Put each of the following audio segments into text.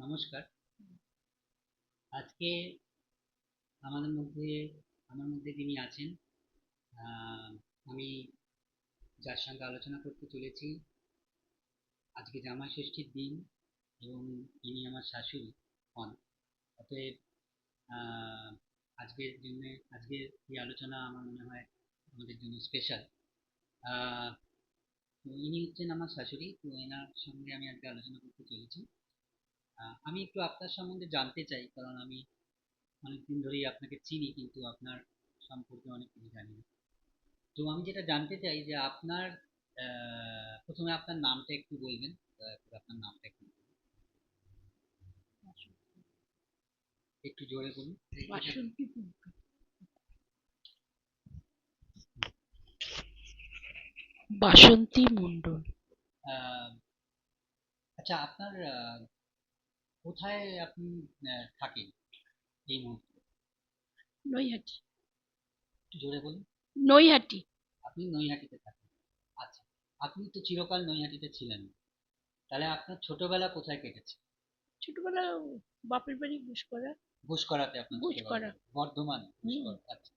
নমস্কার। আজকে আমাদের মধ্যে আমার মধ্যে যিনি আছেন, আহ, আমি যার সঙ্গে আলোচনা করতে চলেছি, আজকে জামাই ষষ্ঠীর দিন এবং ইনি আমার শাশুড়ি হন। অতএব আহ, আজকের এই আলোচনা আমার মনে হয় আমাদের জন্য স্পেশাল। তো ইনি হচ্ছেন আমার শাশুড়ি, তো এনার সঙ্গে আমি আজকে আলোচনা করতে চলেছি। আমি একটু আপনার সম্বন্ধে জানতে চাই, কারণ আমি অনেকদিন ধরেই আপনাকে চিনি, কিন্তু আপনার সম্পর্কে অনেক কিছু জানি না। তো আমি যেটা জানতে চাই যে আপনার প্রথমে আপনার নামটা একটু বলবেন। আপনার নামটা একটু একটু জোরে বলুন। বাসন্তী বাসন্তী মণ্ডল। আহ, আচ্ছা, আপনার কোথায় আপনি থাকেন এই মুহূর্তে? নৈহাটি। একটু জোরে বলুন। নৈহাটি। আপনি নৈহাটিতে থাকেন। আচ্ছা, আপনি তো চিরকাল নৈহাটিতে ছিলেন না। তাহলে আপনার ছোটবেলা কোথায় কেটেছে? ছোটবেলা বাপের বাড়ি ঘুষকরা। ঘুষকরাতে আপনার ছোটবেলা ঘুষকরা। কেটেছে? বর্ধমান হুম। ঘুষকরা, আচ্ছা।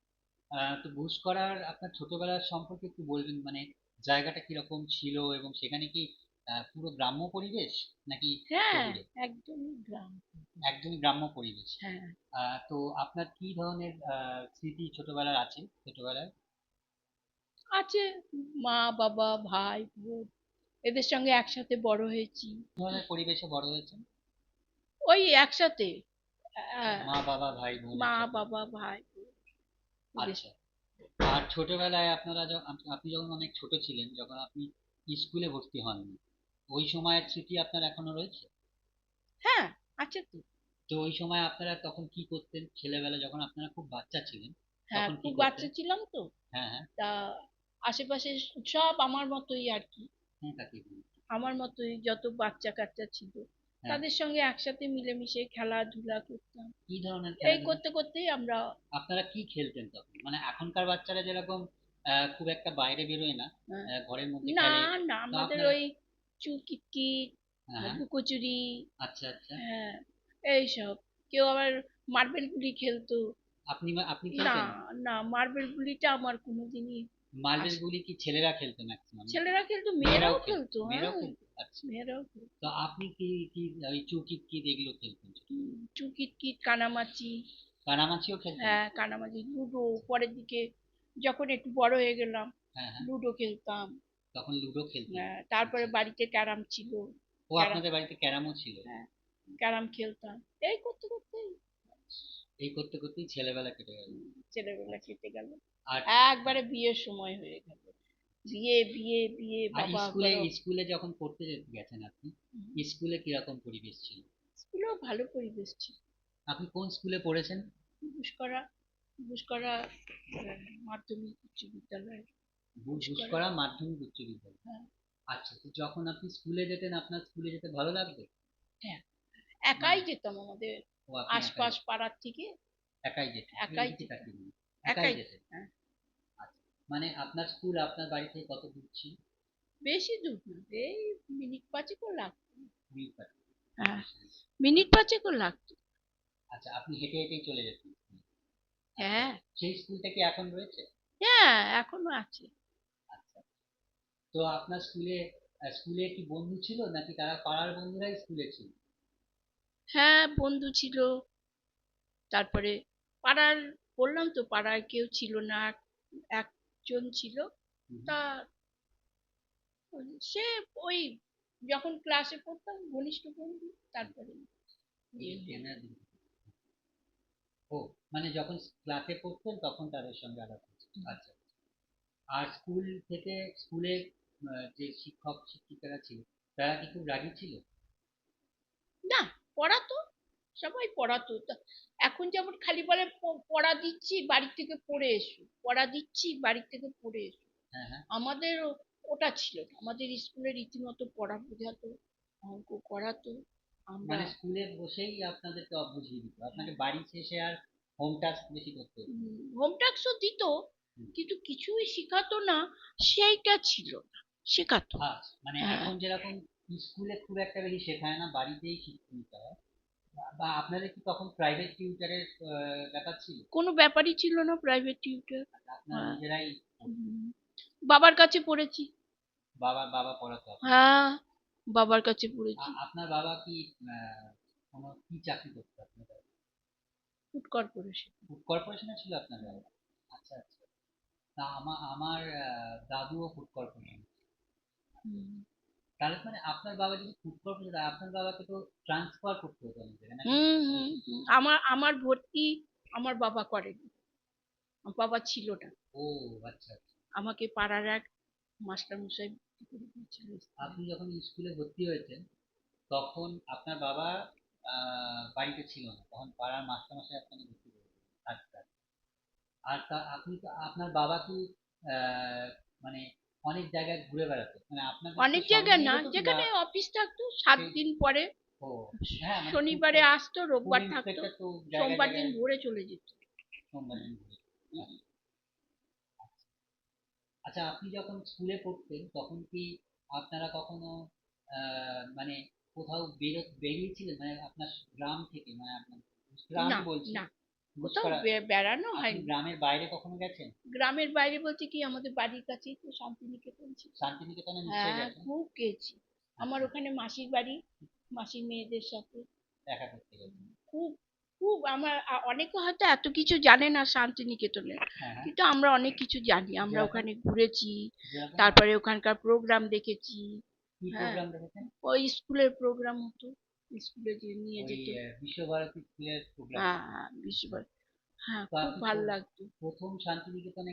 তো ঘুষকরার আপনার ছোটবেলার সম্পর্কে একটু বলবেন, মানে জায়গাটা কিরকম ছিল এবং সেখানে কি পুরো গ্রাম্য পরিবেশ নাকি হ্যাঁ, শহুরে? একদমই গ্রাম। একদমই গ্রাম্য পরিবেশ। হ্যাঁ, তো আপনার কি ধরনের স্মৃতি ছোটবেলার আছে ছোটবেলায়? আছে। মা বাবা ভাই বোন এদের সঙ্গে একসাথে বড় হয়েছি। কি ধরনের পরিবেশে বড় হয়েছেন? ওই একসাথে। আহ, মা বাবা ভাই বোন মা একসাথে? বাবা ভাই বোন এদের। আচ্ছা। আর ছোটবেলায় আপনি যখন অনেক ছোট ছিলেন, যখন আপনি স্কুলে ভর্তি হননি, ওই সময়ের স্মৃতি আপনার এখনো রয়েছে? হ্যাঁ, আছে তো। তো ওই সময় আপনারা তখন কি করতেন ছেলেবেলা, যখন আপনারা খুব বাচ্চা ছিলেন হ্যাঁ, তখন কি খুব করতেন? বাচ্চা ছিলাম তো। হ্যাঁ, হ্যাঁ। তা আশেপাশে সব আমার মতোই আর কি। হ্যাঁ, কাকি বলুন। আমার মতোই যত বাচ্চা কাচ্চা ছিল হ্যাঁ। তাদের সঙ্গে একসাথে মিলেমিশে খেলাধুলা করতাম। কি ধরনের এই খেলাধুলা? করতে করতেই আমরা। আপনারা কি খেলতেন তখন? মানে এখনকার বাচ্চারা যেরকম খুব একটা বাইরে বেরোয় না, হ্যাঁ, ঘরের মধ্যে না খেলে। না তো আমাদের আপনারা? ওই চুকিটকিট, হ্যাঁ, হ্যাঁ। লুকোচুরি। আচ্ছা, আচ্ছা। হ্যাঁ, এইসব। কেউ আবার মার্বেল গুলি খেলতো। আপনি না খেলতেন? না, মার্বেল গুলিটা আমার কোনোদিনই মার্বেল আসে। গুলি কি ছেলেরা খেলতো ম্যাক্সিমাম? ছেলেরা খেলতো, মেয়েরাও মেয়েরাও খেলতো? খেলতো। মেয়েরাও হ্যাঁ, খেলতো, আচ্ছা। মেয়েরাও খেলতো। তো আপনি কি কি ওই চুকিট এগুলো খেলতেন ছোটবেলায়? চুকিটকিট, কানামাচি। কানামাছিও খেলতেন? হ্যাঁ, কানামাছি, লুডো। পরের দিকে যখন একটু বড় হয়ে গেলাম হ্যাঁ, হ্যাঁ। লুডো খেলতাম। তখন লুডো খেলতেন? হ্যাঁ, তারপরে আচ্ছা, আচ্ছা। বাড়িতে ক্যারাম ছিল। ও, ক্যারাম। আপনাদের বাড়িতে ক্যারামও ছিল? হ্যাঁ, ক্যারাম খেলতাম। এই করতে করতেই এই করতে করতেই ছেলেবেলা কেটে গেল। ছেলেবেলা আচ্ছা। কেটে গেল। আর একবারে বিয়ের সময় হয়ে গেল। বিয়ে বিয়ে বিয়ে আর বাবা স্কুলে গরম। স্কুলে যখন পড়তে গেছেন আপনি, স্কুলে কিরকম পরিবেশ ছিল? স্কুলেও ভালো পরিবেশ ছিল। আপনি কোন স্কুলে পড়েছেন? ঘুষকরা। ঘুষকরা মাধ্যমিক উচ্চ বিদ্যালয়। ঘুষকরা। ঘুষকরা মাধ্যমিক উচ্চ বিদ্যালয়। হ্যাঁ। আচ্ছা, তো যখন আপনি স্কুলে যেতেন, আপনার স্কুলে যেতে ভালো লাগতো? হ্যাঁ, মানে একাই যেতাম আমাদের ও, আপনি একাই আশপাশ পাড়ার থেকে। একাই যেতেন? একাই এদিকে যেতাম। তাকিয়ে বলুন। একাই একাই যেতেন? যেতাম, হ্যাঁ। আচ্ছা। মানে আপনার স্কুল আপনার বাড়ি থেকে কত দূর ছিল? বেশি দূর না, এই মিনিট পাঁচেকও লাগতো। মিনিট পাঁচ? হ্যাঁ, বেশি না। মিনিট পাঁচেকও লাগতো। আচ্ছা, আপনি হেঁটে হেঁটেই চলে যেতেন? আচ্ছা। হ্যাঁ। সেই স্কুলটা কি এখন রয়েছে? হ্যাঁ, এখনো আছে। আচ্ছা। তো আপনার স্কুলে কি বন্ধু ছিল, নাকি তারা পাড়ার বন্ধুরাই স্কুলে ছিল? হ্যাঁ, বন্ধু ছিল। তারপরে পাড়ার, বললাম তো পাড়ার কেউ ছিল না, একজন ছিল। হুম। তা সে ওই যখন ক্লাসে পড়তাম ঘনিষ্ঠ বন্ধু, তারপরে এই বিয়ে হয়ে ক্যামেরা গেল। দিন। ও, মানে যখন ক্লাসে পড়তেন তখন তাদের সঙ্গে আলাপ হয়েছে, আচ্ছা। আর স্কুলে যে শিক্ষক শিক্ষিকারা ছিল, তারা কি খুব রাগী ছিল? না, পড়াতো, সবাই পড়াতো। এখন যেমন খালি বলে পড়া দিচ্ছি বাড়ি থেকে পড়ে এসো, পড়া দিচ্ছি বাড়ি থেকে পড়ে এসো। হ্যাঁ, হ্যাঁ। আমাদের ওটা ছিল না। আমাদের স্কুলে রীতিমতো পড়া বোঝাতো, অঙ্ক করাতো। আমরা। মানে স্কুলে বসেই আপনাদেরকে বুঝিয়ে দিত, আপনাকে বাড়ি শেষে আর হোম টাস্ক বেশি করতে হতো না? হোম টাস্কও দিত, হুম। কিন্তু কিছুই শেখাতো না। সেইটা ছিল না, শেখাতো। মানে হ্যাঁ। এখন যেরকম স্কুলে খুব একটা বেশি শেখায় না, বাড়িতেই শিখতে নিতে হয়। বা আপনাদের কি তখন প্রাইভেট টিউটারের ব্যাপার ছিল? কোনো ব্যাপারই ছিল না প্রাইভেট টিউটর। আপনারা হ্যাঁ। নিজেরাই পড়তেন? হুম। বাবার কাছে পড়েছি। বাবা বাবা পড়াতো আপনাদের? হ্যাঁ, বাবার কাছে পড়েছি। আপনার বাবা কি কোনো কি চাকরি করতো আপনার বাবা? Food corporation. ফুড কর্পোরেশনে ছিল আপনার বাবা? আচ্ছা আচ্ছা। তা আমার দাদুও ফুড কর্পোরেশন। হুম। তাহলে মানে আপনার বাবা যদি ফুড কর্পোরেশন, আপনার বাবাকে তো ট্রান্সফার করতে হতো অনেক জায়গায় নাকি? হুম, হুম, হুম। আমার আমার ভর্তি আমার বাবা করেনি। আমার বাবা ছিল না। ও আচ্ছা আচ্ছা। আমাকে পাড়ার এক মাস্টার মশাই ভর্তি করে দিয়েছিল স্কুলে। আপনি যখন স্কুলে ভর্তি হয়েছেন তখন আপনার বাবা বাড়িতে ছিল না, তখন পাড়ার মাস্টারমশাই আপনাকে ভর্তি করে দিলেন। আচ্ছা। আর তা আপনি তো, আপনার বাবা কি আহ, মানে অনেক জায়গায় ঘুরে বেড়াতো, মানে আপনার কাছ অনেক থেকে সঙ্গে জায়গায় নিয়ে না, যেত কি, বা যেখানে অফিস থাকতো 7 দিন পরে। ও হ্যাঁ, মানে ফুড শনিবারে আসতো, ফুড রোববার থাকতো, ইন্সপেক্টর তো জায়গায় সোমবার দিন জায়গায় ভোরে চলে যেত। সোমবার হুম, দিন ঘুরে। হুম। আচ্ছা, আপনি যখন স্কুলে পড়তেন তখন কি আপনারা কখনো মানে কোথাও বেরিয়েছিলেন, মানে আপনার গ্রাম থেকে, মানে আপনার না, গ্রামই বলছি, না, কোথাও ঘুষকরা, বেড়ানো আপনি হয়নি। গ্রামের বাইরে কখনো গেছেন? গ্রামের বাইরে বলতে কি, আমাদের বাড়ির কাছেই তো শান্তিনিকেতন ছিল। শান্তিনিকেতনে নিশ্চয়ই হ্যাঁ, গেছেন। খুব গেছি। আমার আচ্ছা, ওখানে মাসির বাড়ি, মাসির মেয়েদের সাথে। দেখা করতে গেছেন। খুব খুব আমার অনেকে হয়তো এত কিছু জানে না শান্তিনিকেতনের, হ্যাঁ হ্যাঁ। কিন্তু আমরা অনেক কিছু জানি। আমরা যেরকম ওখানে ঘুরেছি, যেরকম তারপরে ওখানকার প্রোগ্রাম দেখেছি। কি হ্যাঁ, প্রোগ্রাম দেখেছেন? ওই স্কুলের প্রোগ্রাম হতো, স্কুলে যে নিয়ে ওই যেত। বিশ্বভারতী স্কুলের প্রোগ্রাম। হ্যাঁ, হ্যাঁ, বিশ্ববার। হ্যাঁ, তো খুব আপনি ভাল লাগতো। প্রথম শান্তিনিকেতনে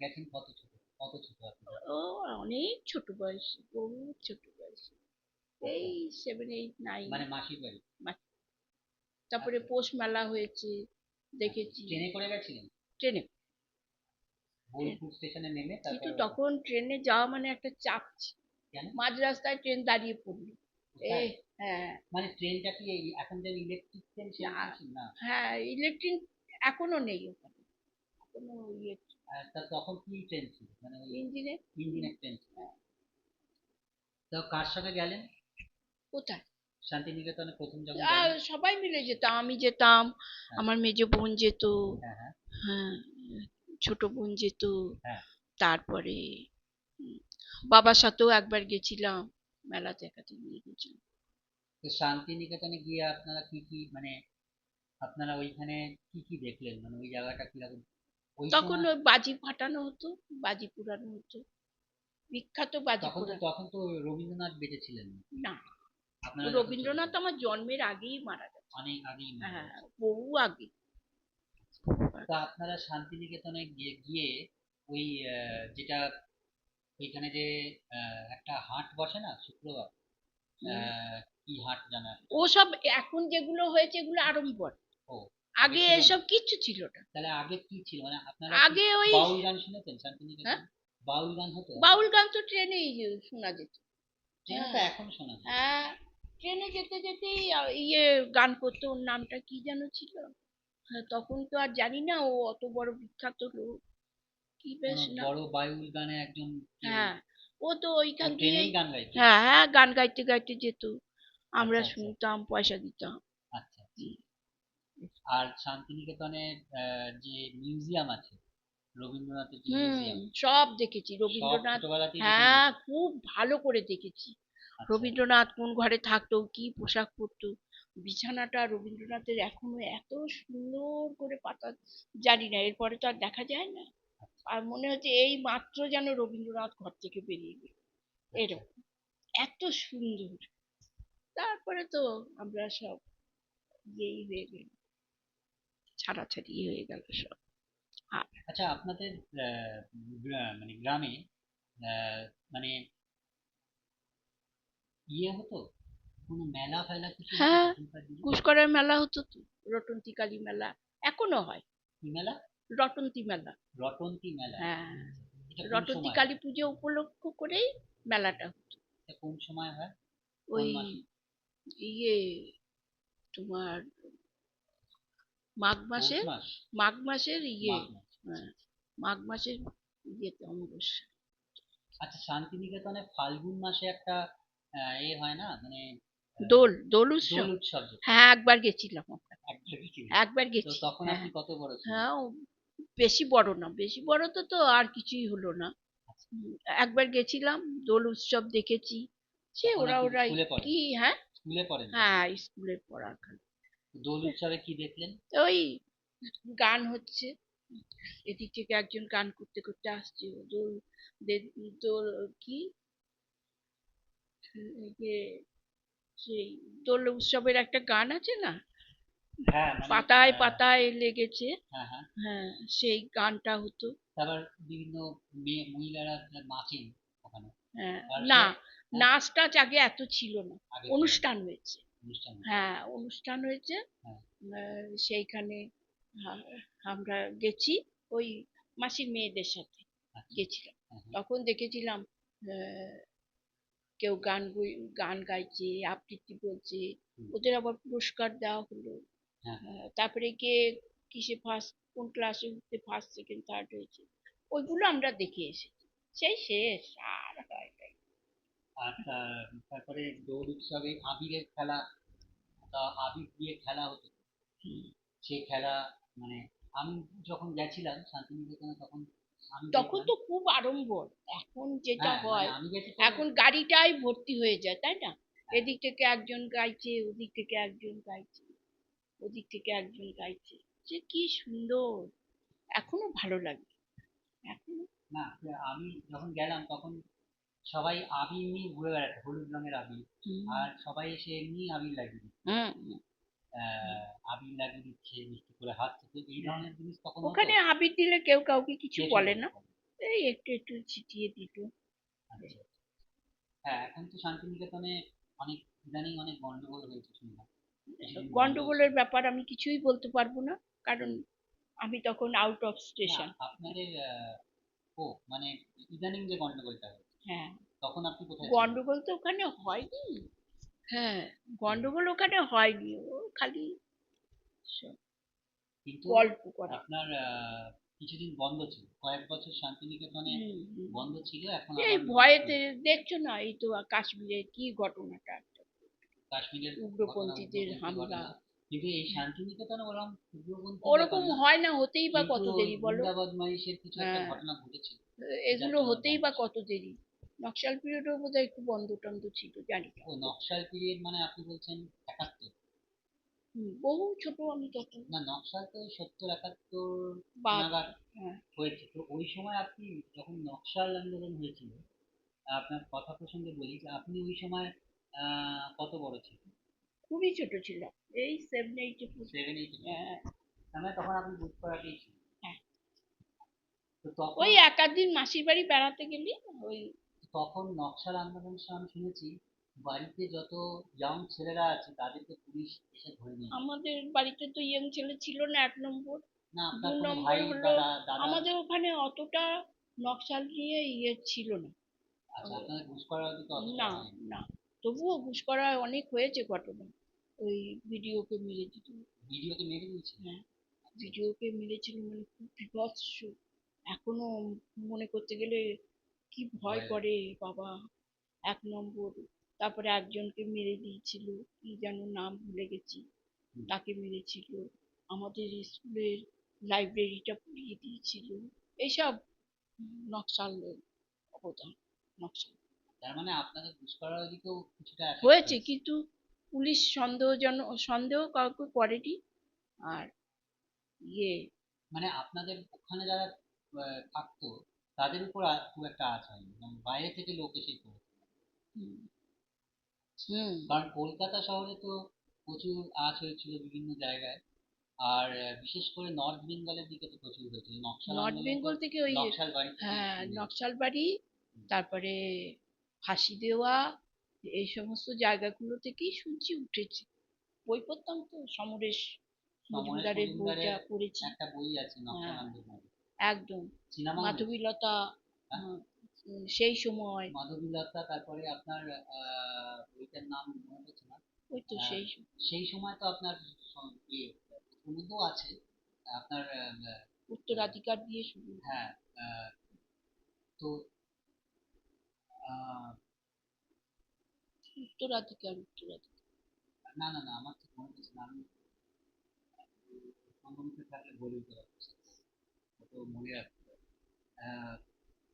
গেছেন কত ছোট, কত ছোট আপনি তখন? ও অনেক ছোট বয়সে, বহু ছোট বয়সে, এই আচ্ছা, 7, 8, 9। মানে মাসির বাড়ি। তারপরে আচ্ছা পৌষ মেলা হয়েছে, আচ্ছা, দেখেছি। ট্রেনে করে গেছিলেন? ট্রেনে। বোলপুর স্টেশনে নেমে কিন্তু তারপর তখন ট্রেনে যাওয়া মানে একটা চাপ ছিল। কেন? মাঝ রাস্তায় ট্রেন দাঁড়িয়ে পড়লো। এ, কোথায়? হ্যাঁ। মানে ট্রেনটা কি এখন যে ইলেকট্রিক ট্রেন না, সেরকম ছিল না? হ্যাঁ, ইলেকট্রিক এখনো নেই ওখানে, এখনো ইয়ে তা তখন কি ট্রেন ছিল, মানে ওই ইঞ্জিনে। ইঞ্জিনের ট্রেন ছিল? তো কার সঙ্গে গেলেন কোথায়? শান্তিনিকেতনে প্রথম যখন গেলেন? সবাই মিলে যেতাম, আমি যেতাম, হ্যাঁ আমার মেজো বোন যেত। হ্যাঁ হ্যাঁ হ্যাঁ, ছোট বোন যেত। হ্যাঁ। তারপরে উম, বাবার সাথেও একবার গেছিলাম, মেলা দেখাতে নিয়ে গেছিলাম। তো শান্তিনিকেতনে গিয়ে আপনারা কি কি, মানে আপনারা ওইখানে কি কি দেখলেন, মানে ওই জায়গাটা কিরকম ওই তখন সময়? ওই বাজি ফাটানো হতো, বাজি পোড়ানো হতো, বিখ্যাত বাজি পোড়ানো। তখন তো রবীন্দ্রনাথ বেঁচে ছিলেন না, না, আপনারা যখন ছোট রবীন্দ্রনাথ ছিলেন? আমার জন্মের আগেই মারা গেছে। অনেক আগেই মারা হ্যাঁ, গেছে। বহু আগে, বহু তা আগে। আপনারা শান্তিনিকেতনে গিয়ে গিয়ে ওই যেটা ওইখানে যে একটা হাট বসে না শুক্রবার, উম, কি হাট জানা একটা? ওসব এখন যেগুলো হয়েছে এগুলো আড়ম্বর। ও, আগে আগে ছিল না? এসব কিচ্ছু ছিল না। তাহলে আগে কি ছিল, মানে আপনারা কি আগে ওই, বাউল গান শুনেছেন হ্যাঁ, শান্তিনিকেতনে? বাউল গান হতো আগে? বাউল গান তো ট্রেনেই শোনা যেত। ট্রেনে তো হ্যাঁ, এখন শোনা যায়। হ্যাঁ, ট্রেনে যেতে যেতেই ইয়ে গান করতো, ওর নামটা কি যেন ছিল। হ্যাঁ, তখন তো আর জানি না ও অত বড় বিখ্যাত লোক, কি কোন বেশ না। বড় বাউল গানে একজন কেউ, হ্যাঁ, ও তো ও ওইখান ট্রেনেই দিয়েই। গান গাইতো? হ্যাঁ, হ্যাঁ, গান গাইতে গাইতে যেত, আমরা আচ্ছা আচ্ছা শুনতাম, পয়সা দিতাম। আচ্ছা আচ্ছা। হুম। আর শান্তিনিকেতনে যে মিউজিয়াম আছে, রবীন্দ্রনাথের যে হুম, মিউজিয়াম, সব দেখেছি সব রবীন্দ্রনাথ। ছোটবেলাতেই দেখে হ্যাঁ, নিয়েছেন? খুব ভালো করে দেখেছি। আচ্ছা রবীন্দ্রনাথ কোন ঘরে থাকতো, কি পোশাক পরতো, বিছানাটা রবীন্দ্রনাথের এখনো এত সুন্দর করে পাতা, জানি না এরপরে তো আর দেখা যায় না। আচ্ছা আর মনে হচ্ছে এই মাত্র যেন রবীন্দ্রনাথ ঘর থেকে বেরিয়ে গেল, আচ্ছা। এরকম, এত সুন্দর। তারপরে তো আমরা সব ইয়েই হয়ে গেল, ছাড়াছাড়ি হয়ে গেল সব। আর আচ্ছা, আপনাদের মানে গ্রামে আহ, মানে ইয়ে হতো, কোনো মেলা ফেলা কিছু হতো হ্যাঁ, তখনকার দিনে? পুষ্করের মেলা হতো তো, রটন্তী কালী মেলা এখনো হয়। কি মেলা? রটন্তী মেলা। রটন্তী মেলা? হ্যাঁ, এটা কোন রটন্তী সময় কালী হয়? পুজো উপলক্ষ করেই মেলাটা হতো। এটা কোন সময় হয়, কোন ওই মাসে? ইয়ে, তোমার মাঘ পৌষ মাসের, মাস? মাঘ মাসের ইয়ে, মাঘ মাস, আচ্ছা হ্যাঁ, আচ্ছা। মাঘ মাসের ইয়েতে অমাবস্যা। আচ্ছা, শান্তিনিকেতনে ফাল্গুন মাসে একটা এ হয় না, মানে দোল দোল উৎসব। দোল উৎসব যেটা, হ্যাঁ, একবার গেছিলাম ওখানে। একবার গেছিলেন? একবার তো গেছি, তখন হ্যাঁ। আপনি কত বড় ছিলেন? হ্যাঁ, বেশি বড় না, বেশি বড় তো তো আর কিছুই হলো না। আচ্ছা, একবার গেছিলাম, দোল উৎসব দেখেছি। সে তখন ওরা আপনি ওরা স্কুলে পড়েন? কি, হ্যাঁ। স্কুলে পড়েন তখন? হ্যাঁ, স্কুলে পড়াকাল। দোল উৎসবে কি দেখলেন? ওই গান হচ্ছে, এদিক থেকে একজন গান করতে করতে আসছে, দোল দোল কি, এই যে সেই দোল উৎসবের একটা গান আছে না, হ্যাঁ, মানে পাতায় পাতায় লেগেছে। হ্যাঁ, হ্যাঁ। হ্যাঁ, সেই গানটা হতো। তারপর বিভিন্ন মেয়ে মহিলারা নাচেন ওখানে। হ্যাঁ, না, তারপর হ্যাঁ, নাচ টাচ আগে এত ছিল না, আগে ছিল না। অনুষ্ঠান হয়েছে। অনুষ্ঠান হচ্ছে। হ্যাঁ, অনুষ্ঠান হয়েছে। হ্যাঁ, সেইখানে আ- আমরা গেছি ওই মাসির মেয়েদের সাথে আচ্ছা। গেছিলাম। হ্যাঁ, হ্যাঁ। তখন দেখেছিলাম কেউ গান গাইছে, আবৃত্তি বলছে, হুম, ওদের আবার পুরস্কার দেওয়া হলো। হ্যাঁ। তারপরে কে কিসে ফার্স্ট, কোন ক্লাসে উঠতে ফার্স্ট সেকেন্ড থার্ড হয়েছে, ওইগুলো আমরা দেখে এসেছি। সেই শেষ, আর হয় নাই। আর তারপরে দোল উৎসবে আবিরের খেলা, আবির দিয়ে খেলা হতো। হুম। সেই খেলা, মানে আমি যখন গেছিলাম শান্তিনিকেতনে তখন আমি তখন দেখলাম। তো খুব আড়ম্বর। এখন যেটা হ্যাঁ, মানে হয়, আমি গেছি তো। এখন গাড়িটাই ভর্তি হয়ে যায়, তাই না? হ্যাঁ, এদিক থেকে একজন গাইছে, ওদিক থেকে একজন গাইছে, ওদিক থেকে একজন গাইছে। যে কি সুন্দর, এখনো ভালো লাগে এখনো। না, আমি যখন গেলাম তখন সবাই আবির নিয়ে ঘুরে বেড়াচ্ছে, হলুদ রঙের আবির। হুম, আর সবাই এসে এমনি আবির লাগিয়ে দিচ্ছে। হুম, হুম, আবির লাগিয়ে দিচ্ছে, মিষ্টি করে হাঁটছে, তো এই হ্যাঁ। ধরনের জিনিস তখন হতো। ওখানে আবির দিলে কেউ কাউকে কিছু কে বলে কিছু না, বলে? এই একটু একটু ছিটিয়ে দিত। আচ্ছা। হ্যাঁ, এখন তো শান্তিনিকেতনে অনেক, ইদানিং অনেক গন্ডগোল হয়েছে শুনলাম, কিছুদিন বন্ধও গন্ডগোলের ছিল। ব্যাপার আমি কিছুই বলতে পারবো না, কারণ হুম। আমি তখন আউট অফ না, স্টেশন। আপনাদের ও মানে ইদানিং যে গন্ডগোলটা হয়েছে, হ্যাঁ, তখন আপনি কোথায় ছিলেন? গন্ডগোল তো ওখানে হয়নি। হ্যাঁ, হুম। গন্ডগোল ওখানে হয়নি, ও খালি সব কিন্তু গল্প করা। আপনার কিছুদিন বন্ধ ছিল, কয়েক বছর শান্তিনিকেতনে হুম, হুম। বন্ধ ছিল, এখন এই আবার নতুন ভয়েতে খুলেছে। দেখছো না, এই তো কাশ্মীরে কি ঘটনাটা একটা, কাশ্মীরের ঘটনা, উগ্রপন্থীদের উগ্রপন্থী হামলা। ঘটনা। কিন্তু এই শান্তিনিকেতনে ওরকম উগ্রপন্থীর ব্যাপার ওরকম না, হয় না, হতেই বা কিন্তু কত ওই দেরি বলো। গুন্ডা বদমাইশের কিছু একটা হ্যাঁ, ঘটনা ঘটেছিল, যার এগুলো জন্য হতেই বন্ধ বা ছিল। কত দেরি। নকশাল পিরিয়ডও বোধহয় একটু বন্ধ টন্ধ ছিল, জানি না। ও নকশাল পিরিয়ড মানে আপনি বলছেন 71? বহু ছোট আমি তখন। না, নকশাল তো 70 71 বাদ। নাগাদ হ্যাঁ, হয়েছে। তো ওই সময় আপনি যখন নকশাল আন্দোলন হয়েছিল, আপনার কথা প্রসঙ্গে বলি যে আপনি ওই সময় কত বড় ছিলেন? খুবই ছোট ছিল, এই 7 8 পড়তাম। 7 8 ছিলেন? হ্যাঁ, তার মানে তখন আপনি বুঝতে পারতেই ছিলেন। হ্যাঁ। তো ওই তখন, এক আধ দিন মাসির বাড়ি বেড়াতে গেলি, ওই তখন নকশাল আন্দোলনের সময় আমি শুনেছি বাড়িতে যত ইয়াং ছেলেরা আছে তাদেরকে পুলিশ এসে ধরে নিয়ে যেত। আমাদের বাড়িতে তো ইয়ং ছেলে ছিল না, 1 নম্বর। না, দু আপনার কোনো নম্বর ভাই বা হলো, দাদা? আমাদের ওখানে অতটা নকশাল নিয়ে ইয়ে ছিল না। আচ্ছা, আপনাদের ঘুষ করার দিকে অতটা না, হয়নি। না, তবুও ঘুষকরা অনেক হয়েছে ঘটনা। ওই ভিডিওকে মেরে দিত। ভিডিওতে মেরে দিয়েছে? হ্যাঁ, আচ্ছা, আচ্ছা। ভিডিওকে মেরেছিল, মানে খুব বিভৎস। এখনো মনে করতে গেলে কি ভয় ভয় লাগে। করে বাবা। 1 নম্বর, তারপরে একজনকে মেরে দিয়েছিল, কি যেন নাম ভুলে গেছি, হুম। তাকে মেরেছিল। আমাদের স্কুলের লাইব্রেরিটা পুড়িয়ে দিয়েছিল। এইসব নকশালের অবদান, নকশাল। তার মানে আপনাদের ঘুষ করার দিকেও কিছুটা এফেক্ট হয়েছে, হয়েছে। কিন্তু পুলিশ সন্দেহ কাউকে করেনি। আর ইয়ে, মানে আপনাদের ওখানে যারা থাকতো তাদের উপর খুব একটা আঁচ হয়নি, এবং বাইরে থেকে লোক এসে করেছে। হুম, হুম, কারণ কলকাতা শহরে তো প্রচুর আঁচ হয়েছিল বিভিন্ন জায়গায়। আর বিশেষ করে নর্থ বেঙ্গলের দিকে তো প্রচুর হয়েছিল, নকশাল নর্থ আন্দোলন তো বেঙ্গল থেকে ওই, নকশাল বাড়ি থেকে হ্যাঁ, শুরু হয়েছে। নকশাল বাড়ি, হুম, তারপরে ফাঁসি দেওয়া, এই সমস্ত জায়গাগুলো থেকেই শুনছি উঠেছে। বই পড়তাম তো, সমরেশ সমরেশ মজুমদারের বইটা মজুমদারের পড়েছি। একটা বই আছে নকশাল হ্যাঁ, আন্দোলন, একদম। সিনেমাও হয়েছে। মাধবীলতা, হ্যাঁ, সেই সময়, মাধবীলতা, তারপরে আপনার বইটার নাম মনে পড়ছে না। ওই তো আহ, সেই সেই সময় তো আপনার ইয়ে সমুদ্র আছে আপনার উত্তরাধিকার দিয়ে শুরু। হ্যাঁ, আহ, তো আহ, উত্তরাধিকার, উত্তরাধিকার। না না না, আমার ঠিক মনে পড়ছে না। আমি সম্ভবত থাকলে বলে দিতে পারছি, তো মনে রাখতে পারি। আহ,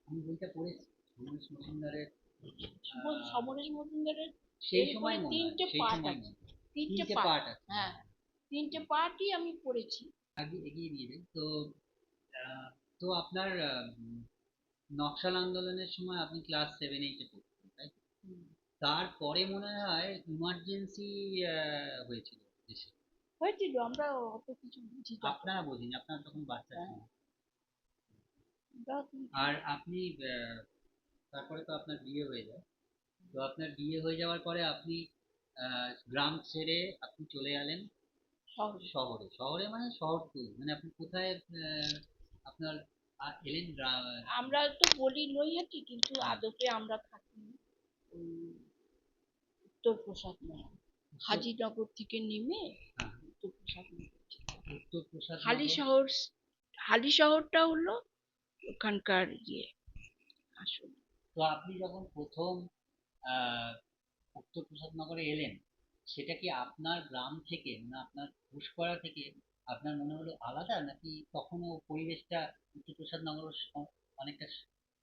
আমি বইটা পড়েছি সমরেশ মজুমদারের। আহ, সমরেশ মজুমদারের সেই এরপরে সময় মনে হয়, তিনটে সেই পার্ট সময় আছে। মনে হয়। তিনটে তিনটে পার্ট। পার্ট আছে। হ্যাঁ, তিনটে পার্টই আমি পড়েছি। আগে এগিয়ে নিয়ে যাই তো। আহ, তো আপনার নকশাল আন্দোলনের সময় আপনি ক্লাস 7-8-এ পড়তেন, তাই তো? হুম। তারপরে মনে হয় ইমার্জেন্সি হয়েছিল দেশে। হয়েছিল, আমরা অত কিছু বুঝি তখন। আপনারা বোঝেন, আপনারা তখন বাচ্চা হ্যাঁ, ছিলেন। আমরা আর আপনি তারপরে তো আপনার বিয়ে হয়ে যায়। তো আপনার বিয়ে হয়ে যাওয়ার পরে আপনি গ্রাম ছেড়ে আপনি চলে গেলেন শহরে। শহরে। শহরে মানে শহর তো মানে আপনি কোথায় আপনার এলেন আমরা তো বলি নৈহাটি, কিন্তু হ্যাঁ, আদতে আমরা থাকি উম, উত্তর প্রসাদ নগর। উত্তর, হাজিনগর থেকে নেমে হ্যাঁ, উত্তর প্রসাদ নগর। উত্তর প্রসাদ হালি নগর। শহর, হালি শহরটা হলো ওখানকার ইয়ে আসল। তো আপনি যখন প্রথম আহ উত্তর প্রসাদ নগরে এলেন, সেটা কি আপনার গ্রাম থেকে মানে আপনার ঘুষপাড়া থেকে আপনার মনে হলো আলাদা, নাকি তখনও পরিবেশটা উত্তর প্রসাদ নগর অনেকটা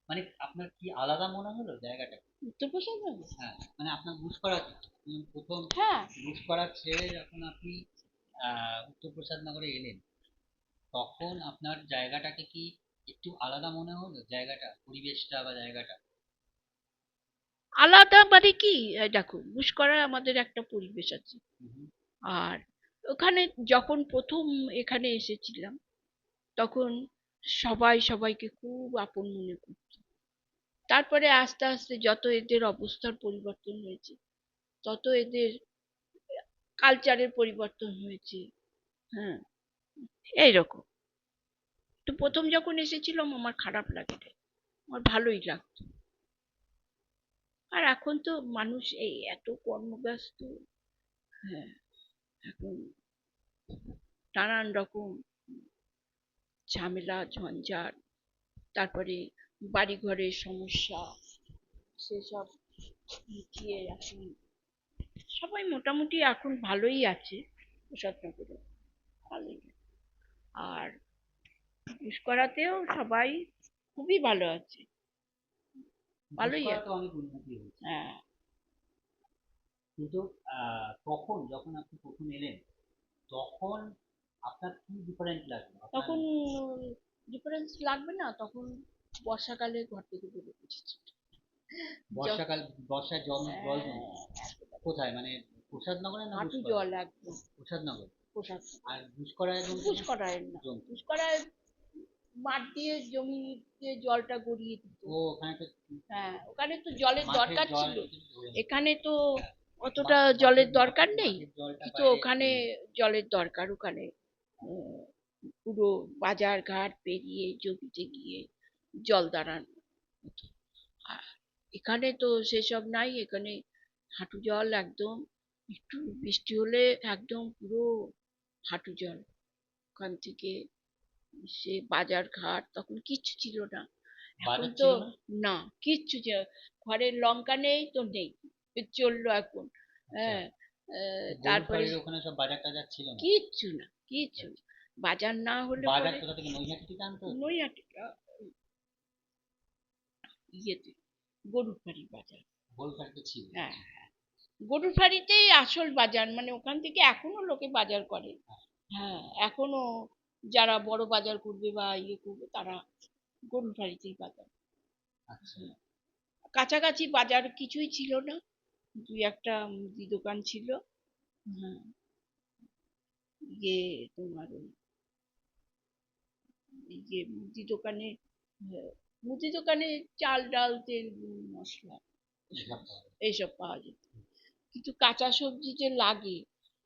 মানে আপনার কি আলাদা মনে হলো জায়গাটা? উত্তর প্রসাদ নগর। হ্যাঁ, মানে আপনার ঘুষপাড়া থেকে প্রথম হ্যাঁ, ঘুষপাড়া ছেড়ে যখন আপনি উত্তর প্রসাদ নগরে এলেন, তখন আপনার জায়গাটাকে কি একটু আলাদা মনে হলো, জায়গাটা পরিবেশটা বা জায়গাটা? আলাদা মানে কি, এই দেখো গুসকরায় আমাদের একটা পরিবেশ আছে। হুম, আর ওখানে যখন প্রথম এখানে এসেছিলাম, তখন সবাই সবাইকে খুব আপন মনে করত। তারপরে আস্তে আস্তে যত এদের অবস্থার পরিবর্তন হয়েছে, তত এদের কালচারের পরিবর্তন হয়েছে। হ্যাঁ, এইরকম। তো প্রথম যখন এসেছিলাম আমার খারাপ লাগে নাই, আমার ভালোই লাগতো। আর এখন তো মানুষ এই এত কর্মব্যস্ত। হ্যাঁ, এখন নানান রকম ঝামেলা ঝঞ্ঝাট, তারপরে বাড়ি ঘরের সমস্যা, সেসব মিটিয়ে এখন সবাই মোটামুটি এখন ভালোই আছে প্রসাদনগরে, ভালোই। আর পুষ্করাতেও সবাই খুবই ভালো আছে, ভালোই ঘুষপাড়া তো আছে। অনেক উন্নতি হয়েছে। হ্যাঁ, কিন্তু তখন যখন আপনি প্রথম এলেন, তখন আপনার কি ডিফারেন্ট লাগলো আপনার? তখন ডিফারেন্স লাগবে না, তখন বর্ষাকালে ঘর থেকে বেরোতে এসেছি। বর্ষাকাল, বর্ষায় জল জল জমতো একেবারে কোথায়, মানে প্রসাদ নগরে না হাঁটু ঘুষপাড়া? জল একদম। প্রসাদ নগর। পোশাক আর ঘুষকরায় জমতো না? পুষ্করায় না, জমতো। পুষ্করায় মাঠ দিয়ে জমিতে জলটা গড়িয়ে দিত। ও ওখানে তো হ্যাঁ, ওখানে তো জলের মাঠের দরকার জল ছিল। কিছু ধরে নিত। এখানে তো হ্যাঁ, অতটা জলের মাঠের দরকার মাঠের নেই, মাঠের জলটা কিন্তু বাইরে ওখানে নিয়ে জলের দরকার। ওখানে উম, পুরো বাজার ঘাট পেরিয়ে জমিতে গিয়ে জল দাঁড়ানো হতো। আর এখানে তো সেসব নাই, এখানে হাঁটু জল একদম, একটু বৃষ্টি হলে একদম পুরো হাঁটু জল। ওখান থেকে সে বাজার ঘাট তখন কিচ্ছু ছিল না। এখন বাজার তো ছিল না। না, কিচ্ছু ঘরের লঙ্কা নেই তো নেই, চললো এখন। আচ্ছা, হ্যাঁ, গরুর তারপরে বাড়ির ওখানে সব বাজার টাজার ছিল না? কিচ্ছু না, কিচ্ছু না। বাজার না হলে বাজার পরে কোথা থেকে, নৈহাটি থেকে আনতে হতো? নৈহাটি ইয়েতে গরুর বাড়ির বাজার। গরুর বাড়িতে ছিল। হ্যাঁ, গরুর বাড়িতেই আসল বাজার, মানে ওখান থেকে এখনো লোকে বাজার করে। হ্যাঁ, এখনো যারা বড় বাজার করবে বা ইয়ে করবে তারা গরুর বাড়িতেই বাজার। আচ্ছা, হ্যাঁ, কাছাকাছি বাজার কিছুই ছিল না, দুই একটা মুদি দোকান ছিল। হ্যাঁ, ইয়ে তোমার ওই ইয়ে মুদি দোকানে, হ্যাঁ, মুদি দোকানে চাল ডাল তেল নুন মশলা এসব পাওয়া যেত। এইসব পাওয়া যেত। কিন্তু কাঁচা সবজি যে লাগে,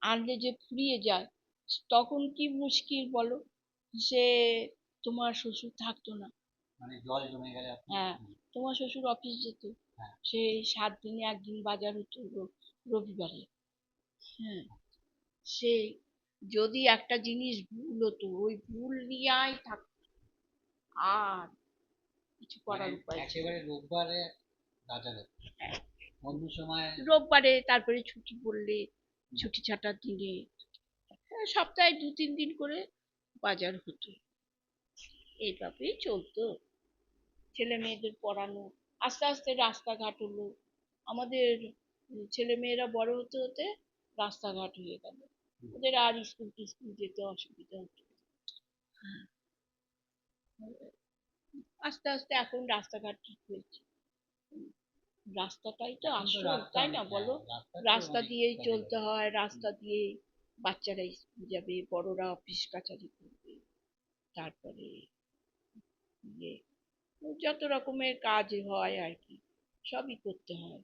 আনলে যে ফুরিয়ে যায়, তখন কি মুশকিল বলো। সে তোমার শ্বশুর থাকতো না। মানে জল জমে গেলে আপনি হ্যাঁ, তোমার শ্বশুর অফিস যেত, হ্যাঁ, সেই 7 দিনে একদিন বাজার হতো রবিবারে। হ্যাঁ, সে যদি একটা জিনিস ভুল হতো, ওই ভুল নিয়েই থাকতো, আর কিছু মানে করার উপায় ছিল একেবারে না। রোববারে বাজার হতো, হ্যাঁ, অন্য সময়। রোববারে তারপরে ছুটি পড়লে ছুটি ছাটার দিনে সপ্তাহে 2-3 দিন করে বাজার হতো। এইভাবেই চলতো, ছেলে মেয়েদের পড়ানো, আস্তে আস্তে রাস্তাঘাট হলো আমাদের। ছেলে মেয়েরা বড় হতে হতে রাস্তাঘাট হয়ে গেল, ওদের আর স্কুল টিস্কুল যেতে অসুবিধা হতো। আস্তে আস্তে এখন রাস্তাঘাট ঠিক হয়েছে। রাস্তাটাই তো এখন তো আসল, রাস্তা তাই না অনেক, বলো? রাস্তা তো রাস্তা অনেক দিয়েই কমে চলতে গেছে। হয়, রাস্তা দিয়ে বাচ্চারা স্কুল যাবে, বড়রা অফিস কাছারি করবে, তারপরে ইয়ে যত রকমের কাজ হয় আর কি, সবই করতে হয়।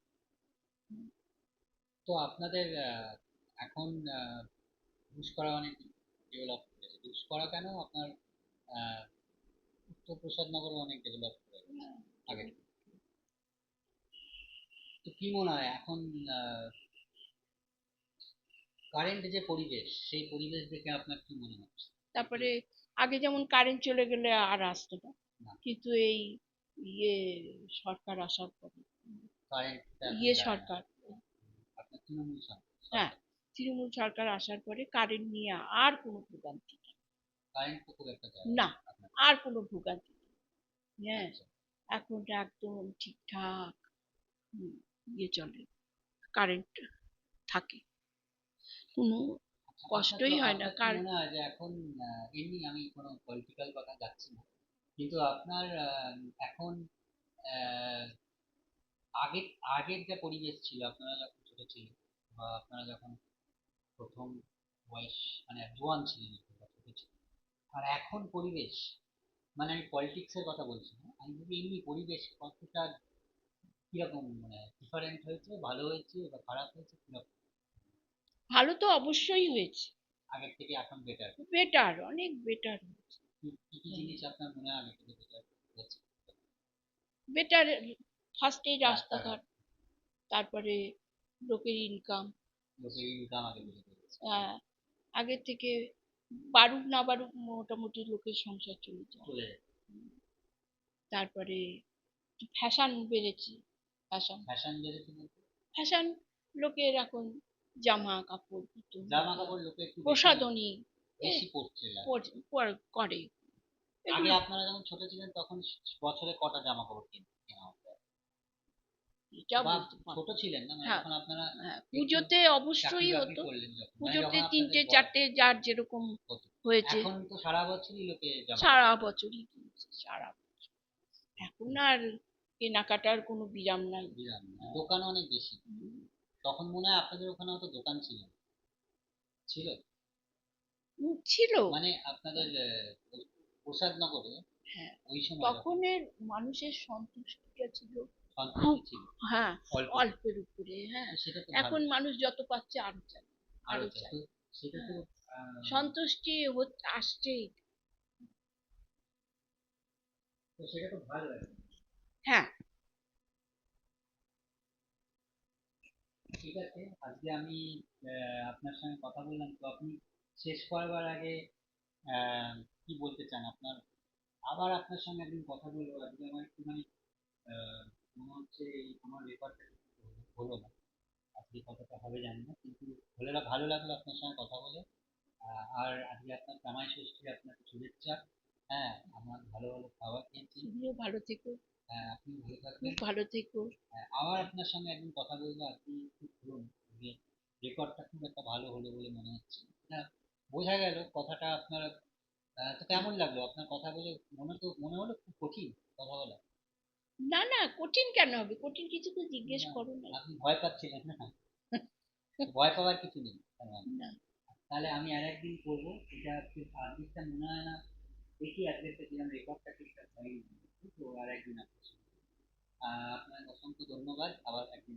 তো আপনাদের এখন ঘুষকরা অনেক ডেভেলপ করেছে। ঘুষকরা কেন আপনার আহ, উত্তর প্রসাদনগরও অনেক ডেভেলপ করে গেছে আগে থেকে। তো কি মনে হয় এখন কারেন্ট যে পরিবেশ, সেই পরিবেশ দেখে আপনার কি মনে হচ্ছে? একটু তারপরে আগে যেমন কারেন্ট চলে গেলে আর আসতো না, না, কিন্তু এই ইয়ে সরকার আসার পরে, কারেন্টটা এখন ইয়ে যায় না। সরকার, আপনার তৃণমূল হ্যাঁ, সরকার, তৃণমূল সরকার আসার পরে কারেন্ট নিয়ে আর কোনো ভোগান্তি নেই। কারেন্ট তো খুব একটা যায় না, না আপনার। আর কোনো ভোগান্তি নেই। হ্যাঁ, আচ্ছা, এখন একদম ঠিকঠাক ইয়ে চলে, কারেন্ট থাকে, কোনো আচ্ছা, কষ্টই হয় না আপনার কি কার। মনে হয় যে এখন এমনি আমি কোনো পলিটিক্যাল কথা যাচ্ছি না, কিন্তু আপনার এখন আহ, আগের আগের যে পরিবেশ ছিল আপনারা যখন ছোট ছিলেন, বা আপনারা যখন প্রথম বয়স মানে জোয়ান ছিলেন যখন, বা ছোট ছিলেন, আর এখন পরিবেশ, মানে আমি পলিটিক্স এর কথা বলছি না, আমি যদি এমনি পরিবেশ কতটা কিরকম মানে ডিফারেন্ট হয়েছে, ভালো হয়েছে বা খারাপ হয়েছে, কিরকম ভালো তো অবশ্যই হয়েছে, আগের থেকে এখন বেটার? বেটার, অনেক বেটার হয়েছে। কি কি কি জিনিস আপনার মনে হয় আগের থেকে বেটার হয়েছে? বেটার, ফার্স্টেই রাস্তাঘাট, রাস্তাঘাট, তারপরে লোকের ইনকাম, লোকের ইনকাম আগে বেশি করেছে, আগের থেকে বাড়ুক না বাড়ুক মোটামুটি লোকের সংসার চলে যায়। চলে যাচ্ছে। তারপরে ফ্যাশন বেড়েছে, ফ্যাশন, ফ্যাশন বেড়েছে বলতে, ফ্যাশন, লোকের এখন জামা কাপড় পুতুল জামা কাপড় লোকে একটু বেশি প্রসাধনী এ বেশি পড়ছে করে আগে এগুলো। আপনারা যখন ছোট ছিলেন তখন বছরে কটা জামা কাপড় কেনা হতো? এটা বা বলতে ছোট পারবো না। ছিলেন না, মানে হ্যাঁ, যখন আপনারা হ্যাঁ, একটু পুজোতে চাকরি অবশ্যই বাকরি হতো, করলেন, যখন মানে পুজোতে যখন আপনাদের তিনটে বয়স চারটে যার যেরকম হতো, হয়েছে, এখন তো সারা বছরই লোকে জামা সারা কাপড় কেনে। বছরই কিনছে, সারা বছর। এখন আর কেনাকাটার কোনো বিরাম নাই। বিরাম নেই। দোকান অনেক বেশি। তখন মনে হয় আপনাদের ওখানে হয়তো দোকান ছিল না। ছিল? ছিল। মানে আপনাদের ওই প্রসাদনগরে হ্যাঁ, ওই সময় যখন তখনের মানুষের সন্তুষ্টিটা ছিল খুব, সন্তুষ্টি ছিল হ্যাঁ, অল্পতে, অল্পের উপরে, হ্যাঁ। তো সেটা তো এখন ভালো, মানুষ যত পাচ্ছে আরো চায়, আরো আরো চাই তো, চায়। সেটা তো হ্যাঁ, আহ, সন্তুষ্টি আসছেই। তো সেটা তো ভালো আর কি। হ্যাঁ, ঠিক আছে, আজকে আমি আপনার সঙ্গে কথা বললাম, তো আপনি শেষ করবার আগে আহ, কি বলতে চান আপনার? আবার আপনার সঙ্গে একদিন কথা বলবো, আজকে আমার একটুখানি আহ, মনে হচ্ছে এই আমার রেকর্ডটা হলো না, আজকে কতটা হবে জানি না, কিন্তু হলে ভালো লাগলো আপনার সঙ্গে কথা বলে। আর আজকে আপনার জামাই ষষ্ঠী, আপনাকে শুভেচ্ছা। হ্যাঁ, আমার ভালো ভালো খাবার খেয়েছি। তুমিও ভালো থেকো, হ্যাঁ, আপনি ভালো খুব থাকবেন। ভালো থেকো। হ্যাঁ, আবার আপনার সঙ্গে একদিন কথা বলবো, আপনি খুব ধরুন যে রেকর্ডটা খুব একটা ভালো হলো বলে মনে হচ্ছে। হ্যাঁ, বোঝা গেল কথাটা আপনার। তো কেমন লাগলো আপনার কথা বলে? মনে হলো খুব কঠিন কথা বলা? না না, কঠিন কেন হবে, কঠিন কিছু তো জিজ্ঞেস না, করো না। আপনি ভয় পাচ্ছিলেন না? ভয় পাওয়ার কিছু নেই তার মানে। না, তাহলে আমি আর একদিন করবো, এটা আজকেরটা মনে হয় না, দেখি আজকেরটা কিরম রেকর্ডটা ঠিকঠাক হয়নি, তো আর একদিন আপনার সঙ্গে। আপনার অসংখ্য ধন্যবাদ, আবার একদিন